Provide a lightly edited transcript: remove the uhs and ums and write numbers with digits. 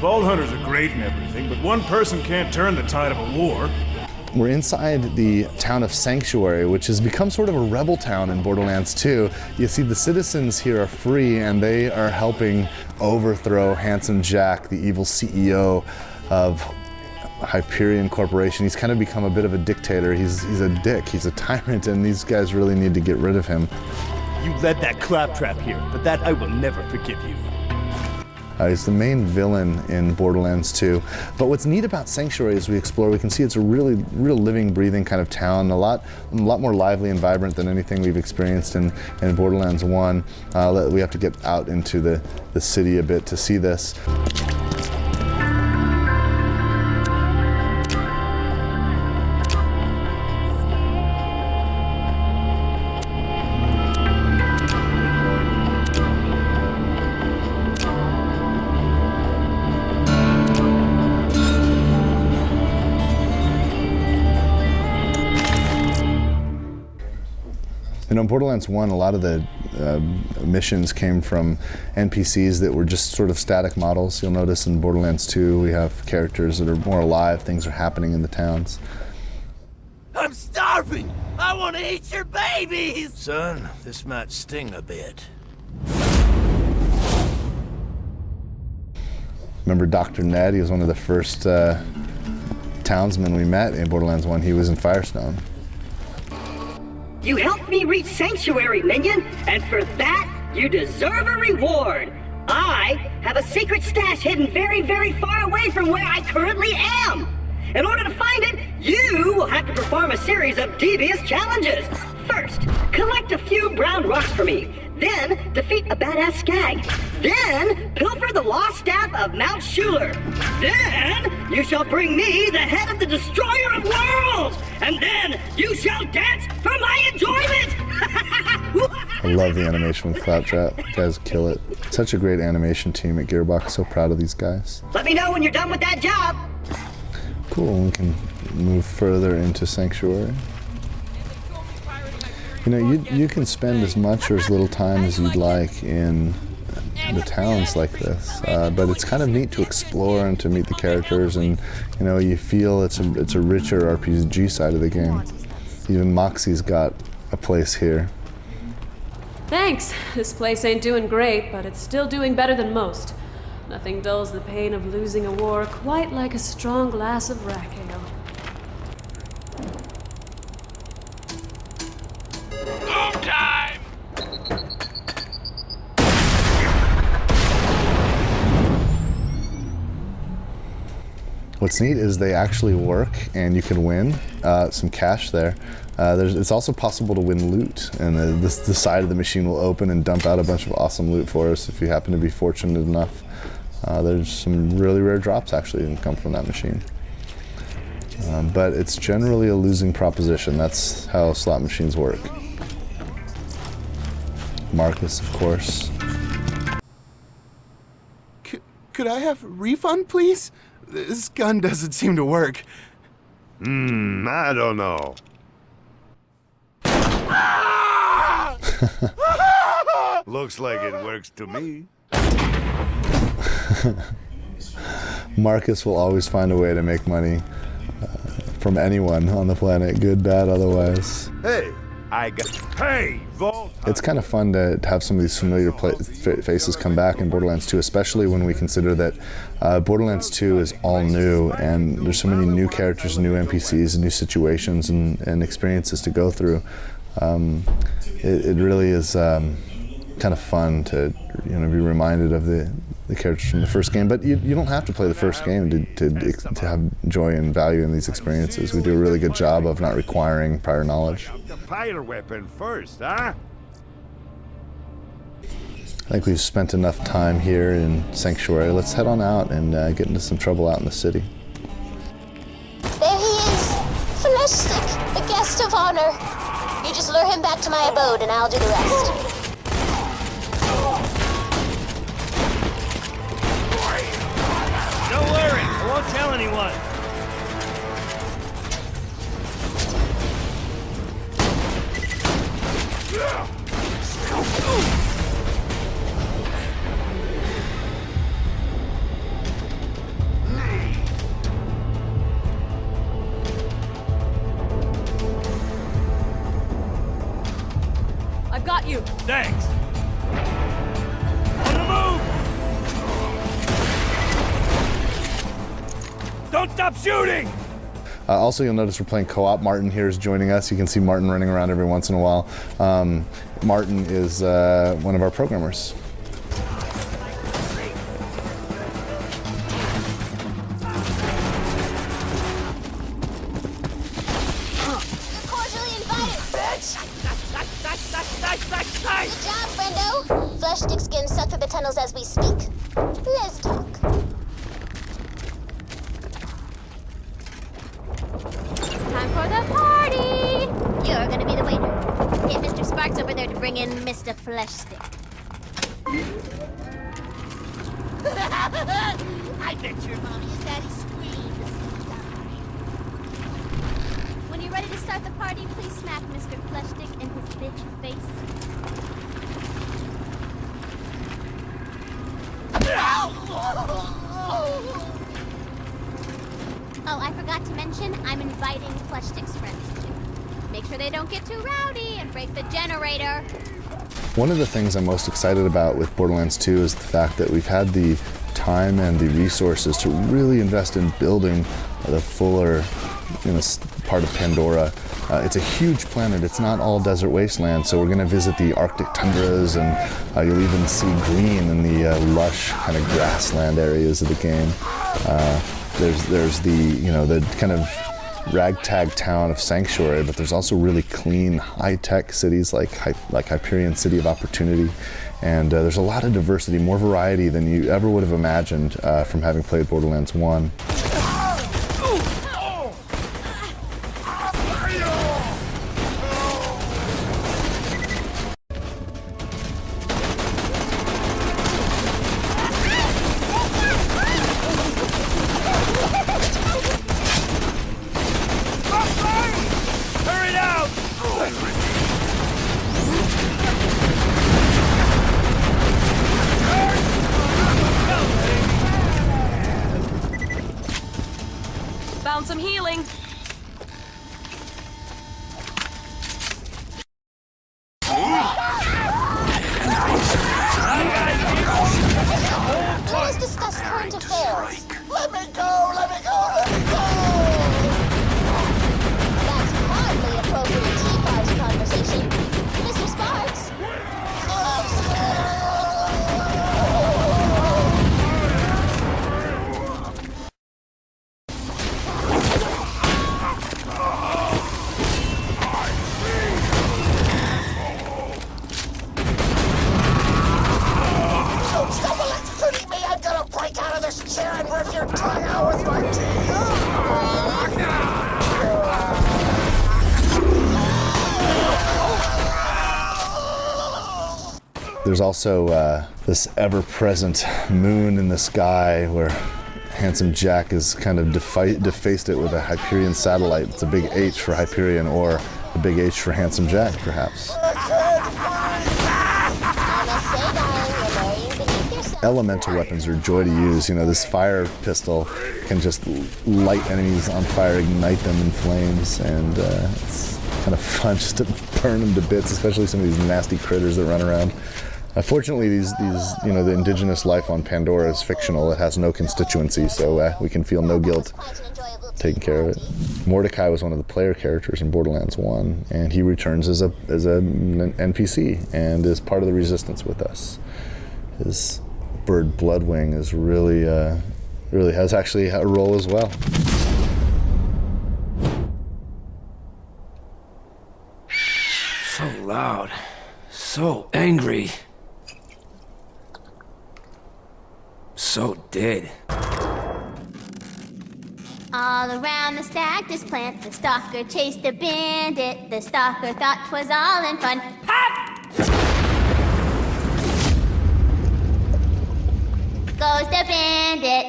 Vault Hunters are great and everything, but one person can't turn the tide of a war. We're inside the town of Sanctuary, which has become sort of a rebel town in Borderlands 2. You see the citizens here are free and they are helping overthrow Handsome Jack, the evil CEO of Hyperion Corporation. He's kind of become a bit of a dictator. He's a dick, he's a tyrant, and these guys really need to get rid of him. You led that claptrap here, but that I will never forgive you. He's the main villain in Borderlands 2. But what's neat about Sanctuary as we explore, we can see it's a real living, breathing kind of town, a lot more lively and vibrant than anything we've experienced in Borderlands 1. We have to get out into the city a bit to see this. You know, in Borderlands 1, a lot of the missions came from NPCs that were just sort of static models. You'll notice in Borderlands 2, we have characters that are more alive, things are happening in the towns. I'm starving! I want to eat your babies! Son, this might sting a bit. Remember Dr. Ned? He was one of the first townsmen we met in Borderlands 1. He was in Firestone. You helped me reach Sanctuary, minion, and for that, you deserve a reward. I have a secret stash hidden very, very far away from where I currently am. In order to find it, you will have to perform a series of devious challenges. First, collect a few brown rocks for me. Then, defeat a badass skag. Then, pilfer the lost staff of Mount Schuler. Then, you shall bring me the head of the Destroyer of Worlds. And then, you shall dance for my enjoyment. I love the animation with Claptrap. You guys kill it. Such a great animation team at Gearbox. So proud of these guys. Let me know when you're done with that job. Cool, we can move further into Sanctuary. You know, you can spend as much or as little time as you'd like in the towns like this, but it's kind of neat to explore and to meet the characters, and you know, you feel it's a richer RPG side of the game. Even Moxie's got a place here. Thanks. This place ain't doing great, but it's still doing better than most. Nothing dulls the pain of losing a war quite like a strong glass of rack ale. Time! What's neat is they actually work, and you can win some cash there. It's also possible to win loot, and the side of the machine will open and dump out a bunch of awesome loot for us if you happen to be fortunate enough. There's some really rare drops actually that come from that machine. But it's generally a losing proposition. That's how slot machines work. Marcus, of course. Could I have a refund, please? This gun doesn't seem to work. I don't know. Looks like it works to me. Marcus will always find a way to make money from anyone on the planet, good, bad, otherwise. Hey, Hey, Vault! It's kind of fun to have some of these familiar faces come back in Borderlands 2, especially when we consider that Borderlands 2 is all new, and there's so many new characters, new NPCs, and new situations and experiences to go through. It really is kind of fun to be reminded of the characters from the first game, but you don't have to play the first game to have joy and value in these experiences. We do a really good job of not requiring prior knowledge. The fire weapon first, huh? I think we've spent enough time here in Sanctuary. Let's head on out and get into some trouble out in the city. There he is! Felicitic, the guest of honor. You just lure him back to my abode and I'll do the rest. Don't worry, I won't tell anyone. I've got you. Thanks. On the move! Don't stop shooting! Also, you'll notice we're playing co-op. Martin here is joining us. You can see Martin running around every once in a while. Martin is one of our programmers. Cordially invited, bitch! Good job, friendo. Flesh stick skin sucked through the tunnels as we speak. Let's talk. Time for the party! You're gonna be the waiter. Get Mr. Sparks over there to bring in Mr. Flesh Stick. I bet your mommy and daddy screamed. When you're ready to start the party, please smack Mr. Flesh Stick in his bitch face. Oh, I forgot to mention, I'm inviting Flesh Stick's friends too. Make sure they don't get too rowdy and break the generator. One of the things I'm most excited about with Borderlands 2 is the fact that we've had the time and the resources to really invest in building the fuller part of Pandora. It's a huge planet. It's not all desert wasteland, so we're going to visit the Arctic tundras, and you'll even see green in the lush kind of grassland areas of the game. There's the kind of ragtag town of Sanctuary, but there's also really clean, high-tech cities like Hyperion City of Opportunity, and there's a lot of diversity, more variety than you ever would have imagined from having played Borderlands 1. Found some healing. Please discuss current affairs. Let me go! Let me go! Let me go! That's hardly appropriate tea party conversation. Mr. Sparks? Don't stop electrocuting me! I'm gonna break out of this chair and rip your tongue out with my teeth! There's also this ever-present moon in the sky where Handsome Jack has kind of defaced it with a Hyperion satellite. It's a big H for Hyperion, or a big H for Handsome Jack, perhaps. I must say, darling, you're very beneath yourself. Elemental weapons are a joy to use. You know, this fire pistol can just light enemies on fire, ignite them in flames, and it's kind of fun just to burn them to bits, especially some of these nasty critters that run around. Fortunately, the indigenous life on Pandora is fictional. It has no constituency, so we can feel no guilt taking care of it. Mordecai was one of the player characters in Borderlands 1, and he returns as an NPC and is part of the resistance with us. His bird Bloodwing is really has actually a role as well. So loud. So angry. So dead. All around the stactus plant, the stalker chased a bandit. The stalker thought 'twas all in fun. Pop! Goes the bandit.